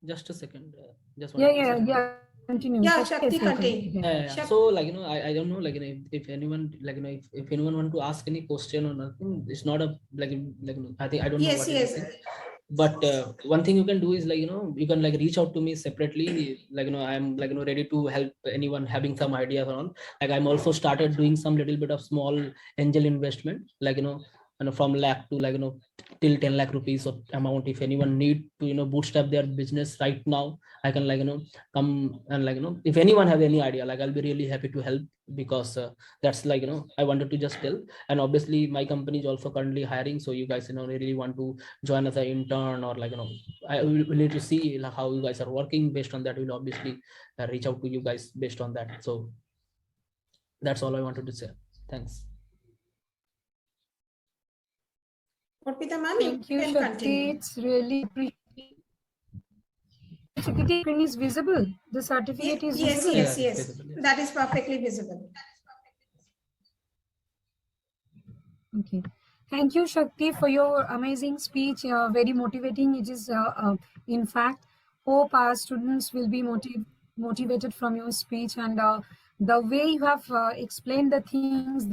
just a second. Just one Yeah. Continue. Yeah, Shakti, continue. So like I don't know like if anyone like if anyone want to ask any question or nothing, it's not a like I think I don't know. Yes. But one thing you can do is like you can like reach out to me separately, like I'm like ready to help anyone having some ideas on. Like I'm also started doing some little bit of small angel investment, like from lakh to like till 10 lakh rupees of amount. If anyone need to bootstrap their business right now, I can like come and like if anyone have any idea, like I'll be really happy to help, because that's like I wanted to just tell. And obviously my company is also currently hiring, so you guys really want to join as an intern or like will need to see like, how you guys are working. Based on that, we'll obviously reach out to you guys based on that. So that's all I wanted to say. Thanks. Orpita ma'am, Thank you, can Shakti. continue. It's really certificate screen is visible. The certificate is Yes, visible. yes, Yeah, yes. visible, yes. That is perfectly visible. Okay. Thank you, Shakti, for your amazing speech. Very motivating. It is, in fact, hope our students will be motivated from your speech, and the way you have explained the things,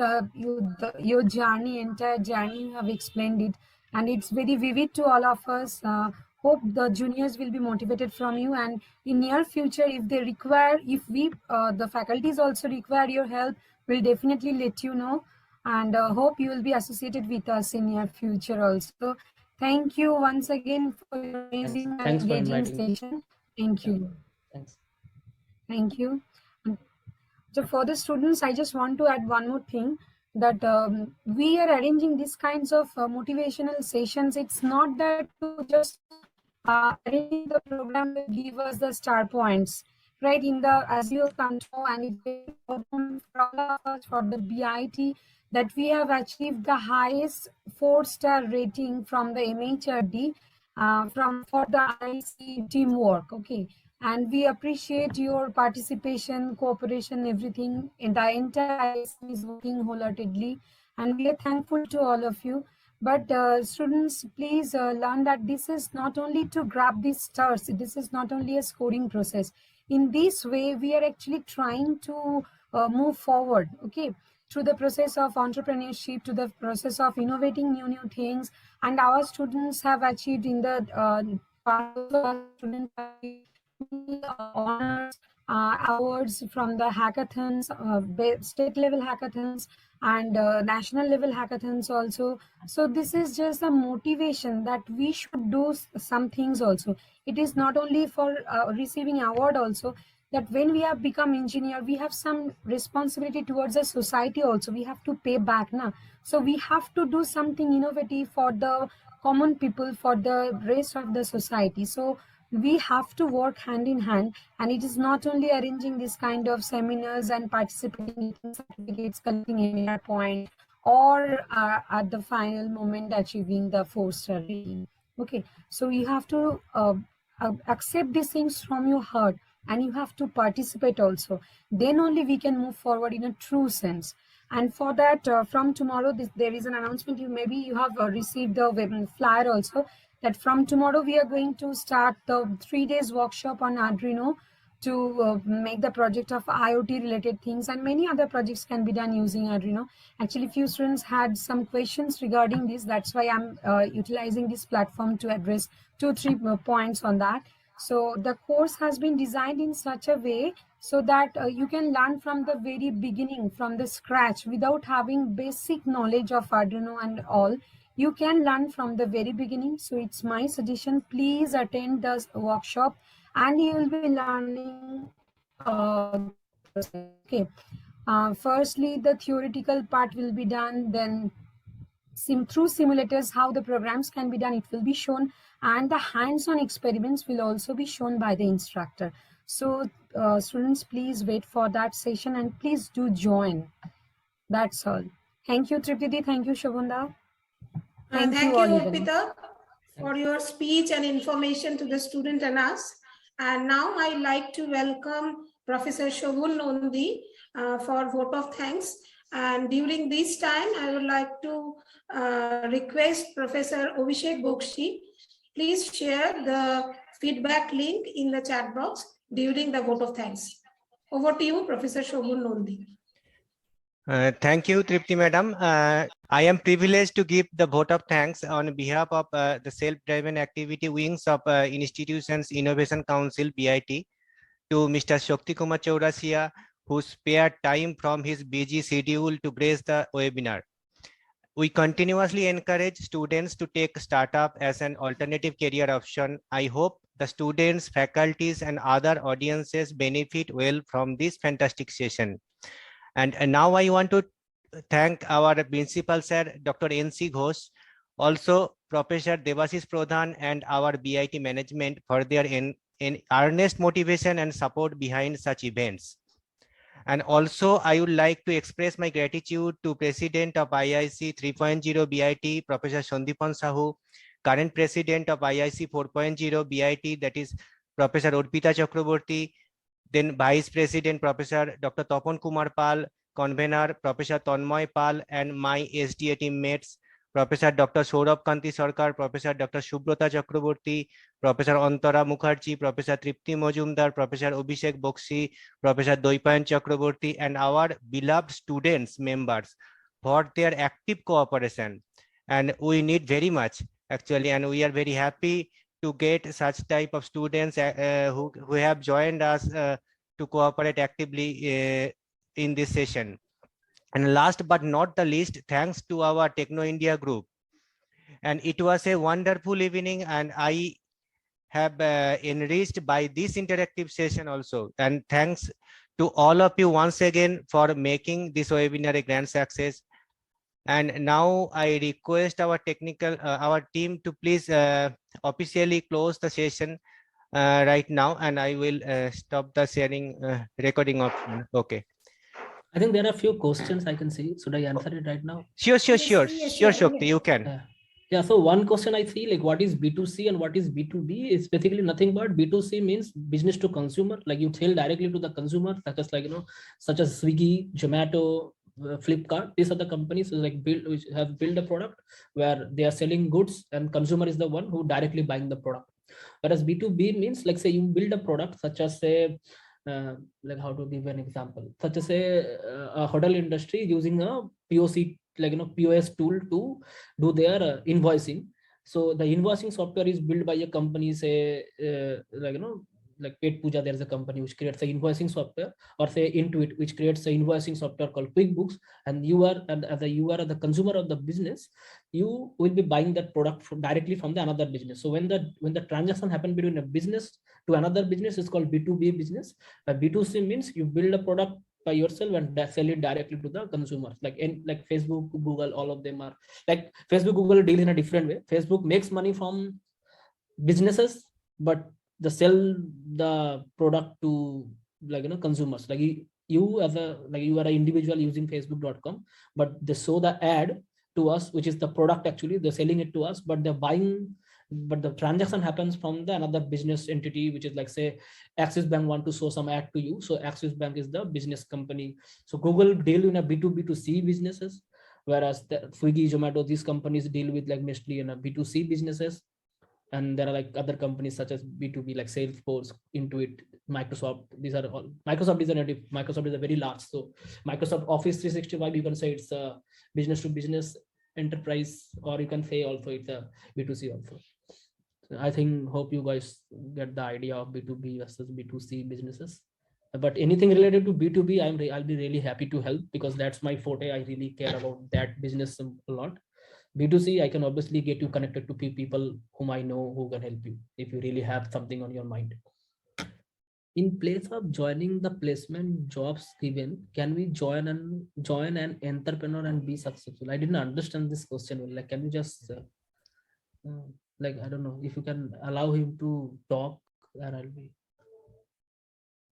your journey, entire journey, you have explained it, and it's very vivid to all of us. Hope the juniors will be motivated from you, and in near future, if they require, if we, the faculties also require your help, we'll definitely let you know. And hope you will be associated with us in your future also. Thank you once again for your amazing and Thanks for engaging inviting me. session. Thank you. Thanks. Thank you. So for the students, I just want to add one more thing, that we are arranging these kinds of motivational sessions. It's not that to just arranging the program will give us the star points, right? In the, as you come to know, and it's very important for all of us, for the BIT, that we have achieved the highest 4-star rating from the MHRD for the IC teamwork. Okay, and we appreciate your participation, cooperation, everything. And the entire IC is working wholeheartedly, and we are thankful to all of you. But students, please learn that this is not only to grab these stars, this is not only a scoring process. In this way, we are actually trying to move forward, okay, through the process of entrepreneurship, to the process of innovating new things. And our students have achieved in the honors, awards from the hackathons, state level hackathons, and national level hackathons also. So this is just a motivation that we should do some things also. It is not only for receiving award also, that when we have become engineer, we have some responsibility towards the society also. We have to pay back now. So we have to do something innovative for the common people, for the rest of the society. So we have to work hand in hand, and it is not only arranging this kind of seminars and participating in certificates, collecting AR point, or at the final moment achieving the 4-star rating. Okay, so you have to accept these things from your heart, and you have to participate also. Then only we can move forward in a true sense. And for that, from tomorrow, there is an announcement. You have received the flyer also, that from tomorrow we are going to start the 3 days workshop on Arduino to make the project of IoT related things, and many other projects can be done using Arduino. Actually, few students had some questions regarding this. That's why I'm utilizing this platform to address 2-3 points on that. So the course has been designed in such a way so that you can learn from the very beginning, from the scratch, without having basic knowledge of Arduino and all. You can learn from the very beginning. So it's my suggestion, please attend the workshop, and you will be learning. Okay. Firstly, the theoretical part will be done, then through simulators, how the programs can be done, it will be shown, and the hands-on experiments will also be shown by the instructor. So students, please wait for that session, and please do join. That's all. Thank you, Tripti. Thank you, Shobhanda. Thank you, all even. Orpita, for your speech and information to the student and us. And now I'd like to welcome Professor Shobhun Nondi for vote of thanks. And during this time, I would like to request Professor Abhishek Bokshi, please share the feedback link in the chat box during the vote of thanks. Over to you, Professor Shobhun Nondi. Thank you, Tripti Madam. I am privileged to give the vote of thanks on behalf of the Self-Driven Activity Wings of Institutions Innovation Council, BIT, to Mr. Shakti Kumar Chaurasia, who spared time from his busy schedule to grace the webinar. We continuously encourage students to take startup as an alternative career option. I hope the students, faculties, and other audiences benefit well from this fantastic session. And now I want to thank our principal sir, Dr. N.C. Ghosh, also Professor Devasis Pradhan and our BIT management for their in earnest motivation and support behind such events. And also, I would like to express my gratitude to President of IIC 3.0 BIT, Professor Sandipan Sahu, current President of IIC 4.0 BIT, that is Professor Urpita Chakraborty, then Vice President Professor Dr. Tapan Kumar Pal, Convener Professor Tanmoy Pal, and my SDA teammates, Professor Dr. Saurabh Kanti Sarkar, Professor Dr. Subrata Chakraborty, Professor Antara Mukherjee, Professor Tripti Majumdar, Professor Abhishek Bokshi, Professor Doipayan Chakraborty, and our beloved students members for their active cooperation. And we need very much actually, and we are very happy to get such type of students who have joined us to cooperate actively in this session. And last but not the least, thanks to our Techno India group. And it was a wonderful evening, and I have enriched by this interactive session also. And thanks to all of you once again for making this webinar a grand success. And now I request our our team to please officially close the session right now, and I will stop the sharing recording of. Okay. I think there are a few questions I can see. Should I answer it right now? Sure, Yes, Shakti, you can. Yeah, so one question I see, like what is B2C and what is B2B? It's basically nothing but B2C means business to consumer, like you sell directly to the consumer, such as such as Swiggy, Zomato, Flipkart. These are the companies which have built a product where they are selling goods and consumer is the one who directly buying the product. Whereas B2B means, like say you build a product such as say, like how to give an example, such as a hotel industry using a POC, POS tool to do their invoicing. So the invoicing software is built by a company, say like Pet Puja, there's a company which creates an invoicing software, or say Intuit, which creates an invoicing software called QuickBooks. And you are the consumer of the business, you will be buying that product directly from the another business. So when the transaction happens between a business to another business, is called B2B business. But B2C means you build a product by yourself and sell it directly to the consumers. Like Facebook, Google, all of them are like Facebook, Google deal in a different way. Facebook makes money from businesses, but they sell the product to consumers. Like you as you are an individual using Facebook.com, but they show the ad to us, which is the product. Actually they're selling it to us, but they're buying, but the transaction happens from the another business entity, which is like say Axis Bank want to show some ad to you, so Axis Bank is the business company. So Google deal in a B2B2C businesses, whereas the Swiggy, Zomato, these companies deal with like mostly in a B2C businesses. And there are like other companies such as B2B, like Salesforce, Intuit, Microsoft. These are all. Microsoft is a very large. So Microsoft Office 365, you can say it's a business to business enterprise, or you can say also it's a B2C also. So I think, hope you guys get the idea of B2B versus B2C businesses. But anything related to B2B, I'll be really happy to help, because that's my forte. I really care about that business a lot. B2C, I can obviously get you connected to people whom I know who can help you if you really have something on your mind. In place of joining the placement jobs given, can we join an entrepreneur and be successful? I didn't understand this question. Like, can you just like, I don't know if you can allow him to talk, and I'll be.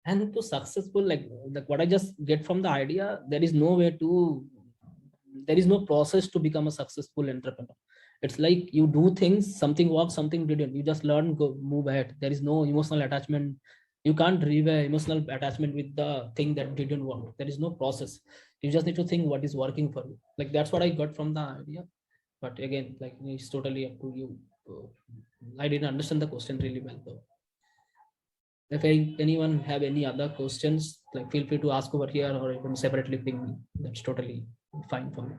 And to successful, like what I just get from the idea, there is no process to become a successful entrepreneur. It's like you do things, something works, something didn't. You just learn, go move ahead. There is no emotional attachment. You can't drive an emotional attachment with the thing that didn't work. There is no process. You just need to think what is working for you. Like that's what I got from the idea. But again, like it's totally up to you. I didn't understand the question really well though. If anyone have any other questions, like feel free to ask over here, or even separately ping me. That's totally fine for me.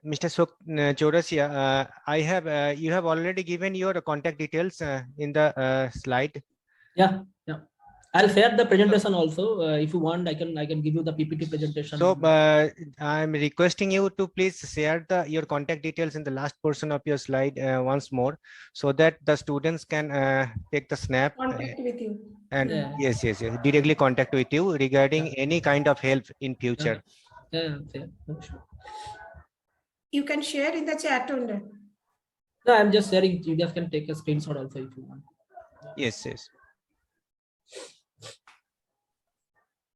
Mr. Chaurasia, I have you have already given your contact details in the slide. Yeah. I'll share the presentation also. If you want, I can give you the PPT presentation. So I'm requesting you to please share your contact details in the last portion of your slide once more, so that the students can take the snap. Contact with you. And yes, directly contact with you regarding any kind of help in future. Yeah. you can share in the chat only. No, I'm just sharing. You guys can take a screenshot also if you want. Yes.